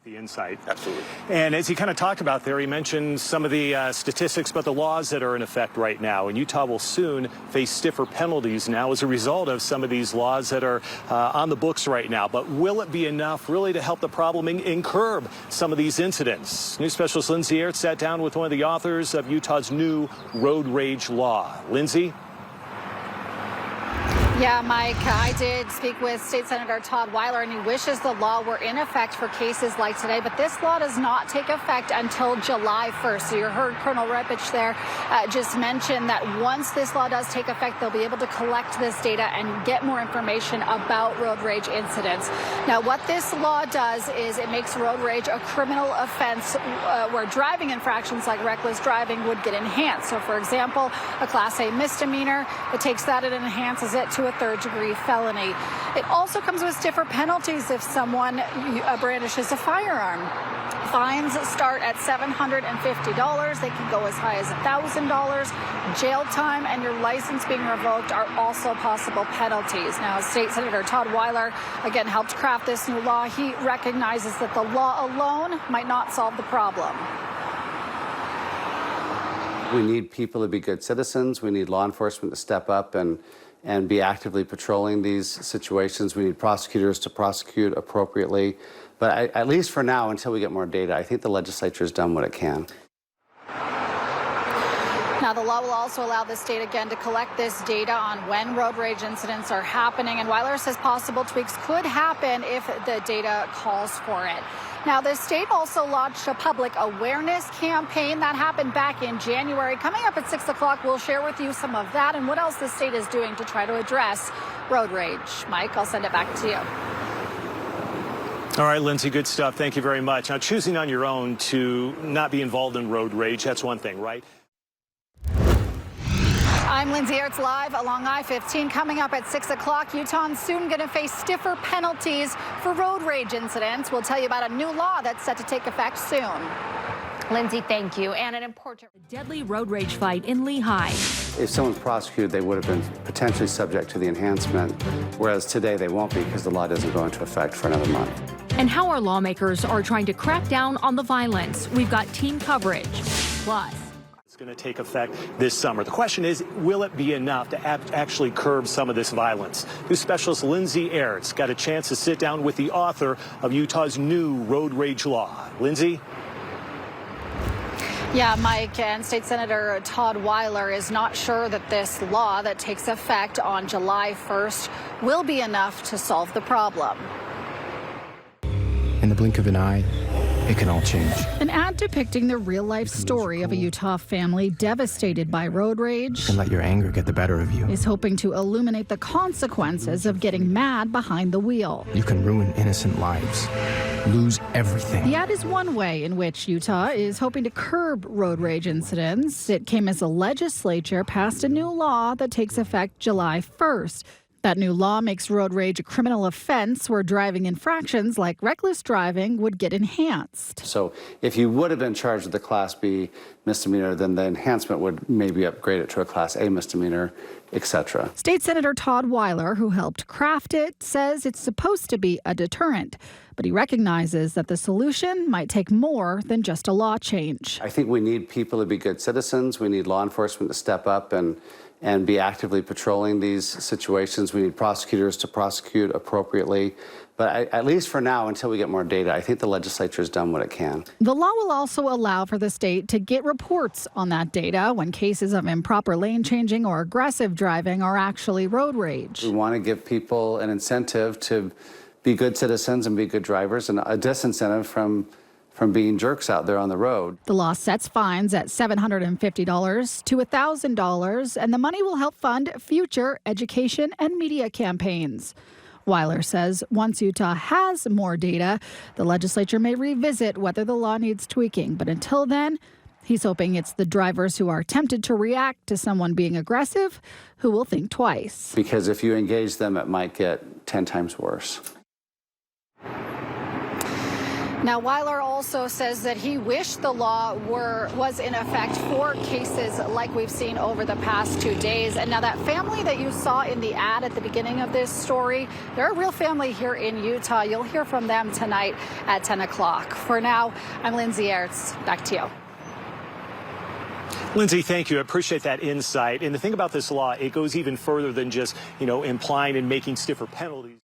The insight. Absolutely. And as he kind of talked about there, he mentioned some of the statistics about the laws that are in effect right now. And Utah will soon face stiffer penalties now as a result of some of these laws that are on the books right now. But will it be enough really to help the problem and curb some of these incidents? News specialist Lindsay Aerts sat down with one of the authors of Utah's new road rage law. Lindsay? Yeah, Mike, I did speak with State Senator Todd Weiler, and he wishes the law were in effect for cases like today. But this law does not take effect until July 1st. So you heard Colonel Repich there just mention that once this law does take effect, they'll be able to collect this data and get more information about road rage incidents. Now, what this law does is it makes road rage a criminal offense where driving infractions like reckless driving would get enhanced. So, for example, a Class A misdemeanor, it takes that and enhances it to a third-degree felony. It also comes with stiffer penalties if someone brandishes a firearm. Fines start at $750. They can go as high as $1,000. Jail time and your license being revoked are also possible penalties. Now, State Senator Todd Weiler, again, helped craft this new law. He recognizes that the law alone might not solve the problem. We need people to be good citizens. We need law enforcement to step up and be actively patrolling these situations. We need prosecutors to prosecute appropriately. But at least for now, until we get more data, I think the legislature has done what it can. Now, the law will also allow the state again to collect this data on when road rage incidents are happening. And Weiler says possible tweaks could happen if the data calls for it. Now, the state also launched a public awareness campaign that happened back in January. Coming up at 6 o'clock, we'll share with you some of that and what else the state is doing to try to address road rage. Mike, I'll send it back to you. All right, Lindsay, good stuff. Thank you very much. Now, choosing on your own to not be involved in road rage, that's one thing, right? I'm Lindsay Aerts live along I-15. Coming up at 6 o'clock, Utahns soon going to face stiffer penalties for road rage incidents. We'll tell you about a new law that's set to take effect soon. Lindsay, thank you. And an important deadly road rage fight in Lehigh. If someone's prosecuted, they would have been potentially subject to the enhancement, whereas today they won't be because the law doesn't go into effect for another month. And how our lawmakers are trying to crack down on the violence. We've got team coverage. Plus, it's going to take effect this summer. The question is, will it be enough to actually curb some of this violence? News specialist Lindsay Aerts got a chance to sit down with the author of Utah's new road rage law. Lindsay? Yeah, Mike, and State Senator Todd Weiler is not sure that this law that takes effect on July 1st will be enough to solve the problem. In the blink of an eye, it can all change. An ad depicting the real-life story of a Utah family devastated by road rage. And let your anger get the better of you. Is hoping to illuminate the consequences of getting mad behind the wheel. You can ruin innocent lives, lose everything. The ad is one way in which Utah is hoping to curb road rage incidents. It came as the legislature passed a new law that takes effect July 1st. That new law makes road rage a criminal offense where driving infractions like reckless driving would get enhanced. So if you would have been charged with a Class B misdemeanor, then the enhancement would maybe upgrade it to a Class A misdemeanor, etc. State Senator Todd Weiler, who helped craft it, says it's supposed to be a deterrent. But he recognizes that the solution might take more than just a law change. I think we need people to be good citizens. We need law enforcement to step up and be actively patrolling these situations. We need prosecutors to prosecute appropriately. But at least for now, until we get more data, I think the legislature has done what it can. The law will also allow for the state to get reports on that data when cases of improper lane changing or aggressive driving are actually road rage. We want to give people an incentive to be good citizens and be good drivers, and a disincentive from being jerks out there on the road. The law sets fines at $750 to $1,000, and the money will help fund future education and media campaigns. Weiler says once Utah has more data, the legislature may revisit whether the law needs tweaking. But until then, he's hoping it's the drivers who are tempted to react to someone being aggressive who will think twice. Because if you engage them, it might get 10 times worse. Now, Weiler also says that he wished the law was in effect for cases like we've seen over the past 2 days. And now that family that you saw in the ad at the beginning of this story, they're a real family here in Utah. You'll hear from them tonight at 10 o'clock. For now, I'm Lindsay Ertz. Back to you. Lindsay, thank you. I appreciate that insight. And the thing about this law, it goes even further than just, implying and making stiffer penalties.